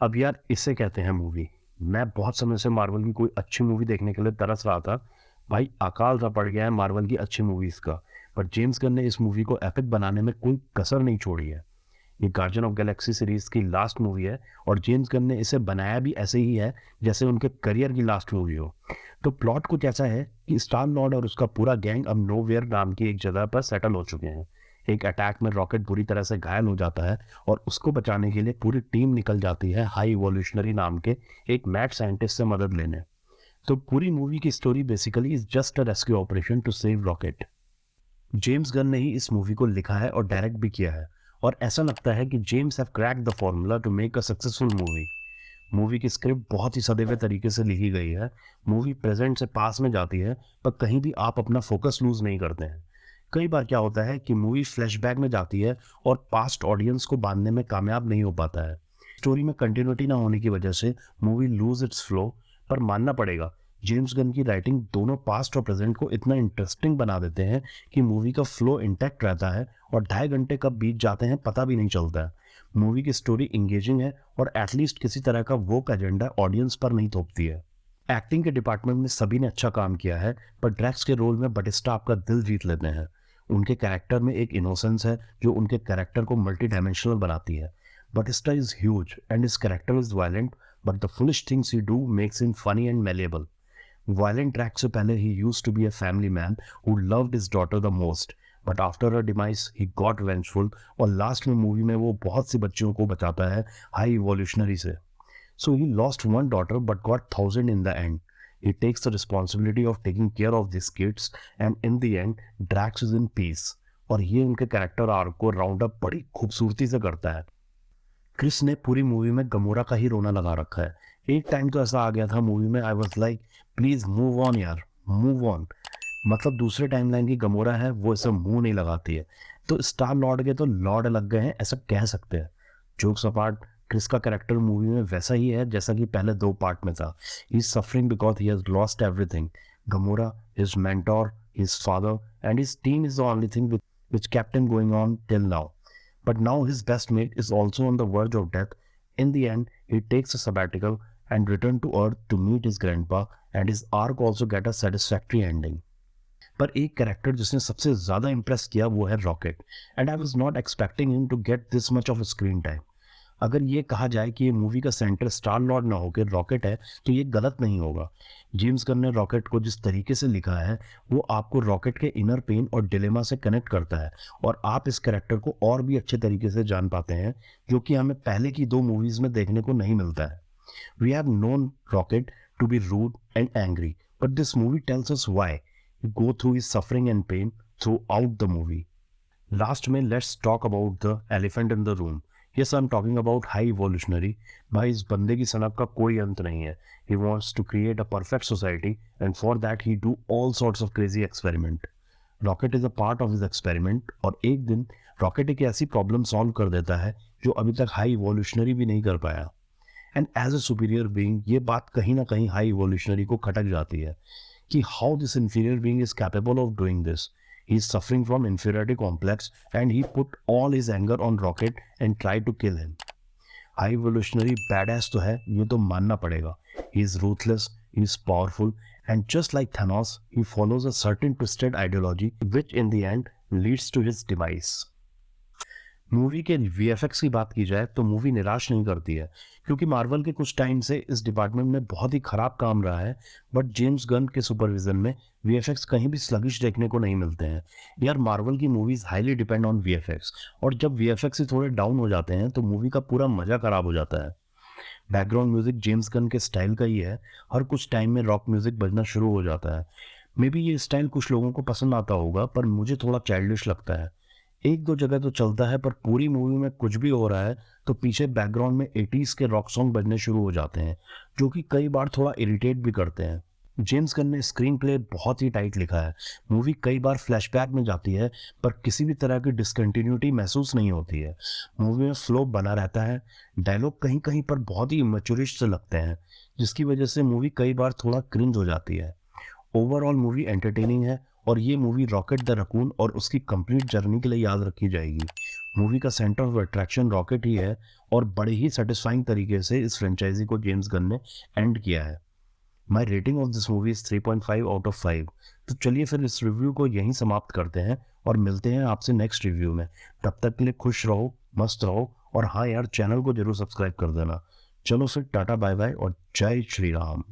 अब यार इसे कहते हैं मूवी। मैं बहुत समय से मार्वल की कोई अच्छी मूवी देखने के लिए तरस रहा था। भाई अकाल सा पड़ गया है मार्वल की अच्छी मूवीज का। पर जेम्स गन ने इस मूवी को एपिक बनाने में कोई कसर नहीं छोड़ी है। ये गार्जियन ऑफ गैलेक्सी सीरीज की लास्ट मूवी है और जेम्स गन ने इसे बनाया भी ऐसे ही है जैसे उनके करियर की लास्ट मूवी हो। तो प्लॉट कुछ ऐसा है कि स्टार लॉर्ड और उसका पूरा गैंग अब नोवेयर नाम की एक जगह पर सेटल हो चुके हैं। एक अटैक में रॉकेट बुरी तरह से घायल हो जाता है और उसको बचाने के लिए पूरी टीम निकल जाती है हाई इवोल्यूशनरी नाम के एक मैड साइंटिस्ट से मदद लेने। तो पूरी मूवी की story basically is just a rescue operation to save Rocket. James Gunn ने ही इस मूवी को लिखा है और डायरेक्ट भी किया है और ऐसा लगता है कि James have cracked the formula to make a successful movie. Movie की स्क्रिप्ट बहुत ही सदैव तरीके से लिखी गई है। मूवी प्रेजेंट से पास में जाती है पर कहीं भी आप अपना फोकस लूज नहीं करते हैं। कई बार क्या होता है कि मूवी फ्लैशबैक में जाती है और पास्ट ऑडियंस को बांधने में कामयाब नहीं हो पाता है। स्टोरी में कंटिन्यूटी ना होने की वजह से मूवी लूज इट्स फ्लो। पर मानना पड़ेगा, जेम्स गन की राइटिंग दोनों पास्ट और प्रेजेंट को इतना इंटरेस्टिंग बना देते हैं कि मूवी का फ्लो इंटैक्ट रहता है और 2.5 घंटे कब बीत जाते हैं पता भी नहीं चलता है। मूवी की स्टोरी इंगेजिंग है और एटलीस्ट किसी तरह का वोक एजेंडा ऑडियंस पर नहीं थोपती है। एक्टिंग के डिपार्टमेंट में सभी ने अच्छा काम किया है पर ड्रैक्स के रोल में बटिस्टा आपका दिल जीत लेते हैं। उनके कैरेक्टर में एक इनोसेंस है जो उनके कैरेक्टर को मल्टी डायमेंशनल बनाती है। Bautista is huge and his character is violent but the foolish things he do makes him funny and malleable. Violent track से पहले he used to be a family man who loved his daughter the most, but after her demise he got vengeful और last में movie में वो बहुत सी बच्चियों को बचाता है हाई इवोल्यूशनरी से। So he lost one daughter but got thousand in the end. He takes the responsibility of taking care of these kids and in the end Drax is in peace। और ये उनके character arc को round up बड़ी खूबसूरती से करता है। Chris ने पूरी मूवी में गमोरा का ही रोना लगा रखा है। एक टाइम तो ऐसा आ गया था मूवी में, I was like please move on यार, मूव ऑन। मतलब दूसरे टाइमलाइन की गमोरा है वो इसे मुंह नहीं लगाती है। तो स्टार लॉर्ड के तो लॉर्ड लग गए हैं ऐसा कह सकते हैं। जोक्स अपार्ट, क्रिस का कैरेक्टर मूवी में वैसा ही है जैसा कि पहले 2 पार्ट में था। He is suffering because he has lost everything. Gamora, his mentor, his father and his team is the only thing which kept him going on till now. But now his best mate is also on the verge of death. In the end, he takes a sabbatical and return to Earth to meet his grandpa, and his arc also get a satisfactory ending. पर एक character जिसने सबसे ज्यादा Impress किया वो है Rocket and I was not expecting him to get this much of screen time. अगर ये कहा जाए कि ये मूवी का सेंटर स्टार लॉर्ड ना होकर रॉकेट है तो ये गलत नहीं होगा। जेम्स गन ने रॉकेट को जिस तरीके से लिखा है वो आपको रॉकेट के इनर पेन और डिलेमा से कनेक्ट करता है और आप इस कैरेक्टर को और भी अच्छे तरीके से जान पाते हैं जो कि हमें पहले की 2 मूवीज में देखने को नहीं मिलता है। We have known Rocket to be rude and angry but this movie tells us why you go through his suffering and pain throughout the movie. Last में let's talk about the elephant in the room. Yes, I am talking about High Evolutionary. भाई इस बंदे की सनक का कोई अंत नहीं है। He wants to create a perfect society and for that he do all sorts of crazy experiment. Rocket is a part of his experiment और एक दिन रॉकेट एक ऐसी प्रॉब्लम सॉल्व कर देता है जो अभी तक हाई इवोल्यूशनरी भी नहीं कर पाया। And as a superior being ये बात कहीं ना कहीं हाई इवोल्यूशनरी को खटक जाती है कि how this inferior being is capable of doing this. He is suffering from inferiority complex and he put all his anger on Rocket and tried to kill him. High evolutionary badass तो है, ये तो मानना पड़ेगा। He is ruthless, he is powerful and just like Thanos, he follows a certain twisted ideology which in the end leads to his demise. Movie के VFX की बात की जाए तो मूवी निराश नहीं करती है क्योंकि मार्वल के कुछ टाइम से इस डिपार्टमेंट में बहुत ही खराब काम रहा है। बट जेम्स गन के सुपरविजन में वीएफएक्स कहीं भी स्लगिश देखने को नहीं मिलते हैं। यार मार्वल की movies highly depend on VFX और जब वीएफएक्स ही थोड़े डाउन हो जाते हैं तो मूवी का पूरा मजा खराब हो जाता है। बैकग्राउंड म्यूजिक जेम्स गन के स्टाइल का ही है। हर कुछ टाइम में रॉक म्यूजिक बजना शुरू हो जाता है। मे बी ये स्टाइल कुछ लोगों को पसंद आता होगा पर मुझे थोड़ा चाइल्डिश लगता है। 1-2 जगह तो चलता है पर पूरी मूवी में कुछ भी हो रहा है तो पीछे बैकग्राउंड में 80s के रॉक सॉन्ग बजने शुरू हो जाते हैं जो कि कई बार थोड़ा इरिटेट भी करते हैं। जेम्स गन ने स्क्रीन प्ले बहुत ही टाइट लिखा है। मूवी कई बार फ्लैशबैक में जाती है पर किसी भी तरह की डिसकंटिन्यूटी महसूस नहीं होती है। मूवी में फ्लो बना रहता है। डायलॉग कहीं कहीं पर बहुत ही इमेच्योरिश से लगते हैं जिसकी वजह से मूवी कई बार थोड़ा क्रिंज हो जाती है। ओवरऑल मूवी एंटरटेनिंग है और ये मूवी रॉकेट द रकून और उसकी कंप्लीट जर्नी के लिए याद रखी जाएगी। मूवी का सेंटर ऑफ अट्रैक्शन रॉकेट ही है और बड़े ही सेटिस्फाइंग तरीके से इस फ्रेंचाइजी को जेम्स गन ने एंड किया है। माई rating of this movie is 3.5 out of 5। तो चलिए फिर इस रिव्यू को यहीं समाप्त करते हैं और मिलते हैं आपसे नेक्स्ट रिव्यू में। तब तक के लिए खुश रहो, मस्त रहो, और हाँ यार, चैनल को जरूर सब्सक्राइब कर देना। चलो फिर, टाटा बाय बाय और जय श्री राम।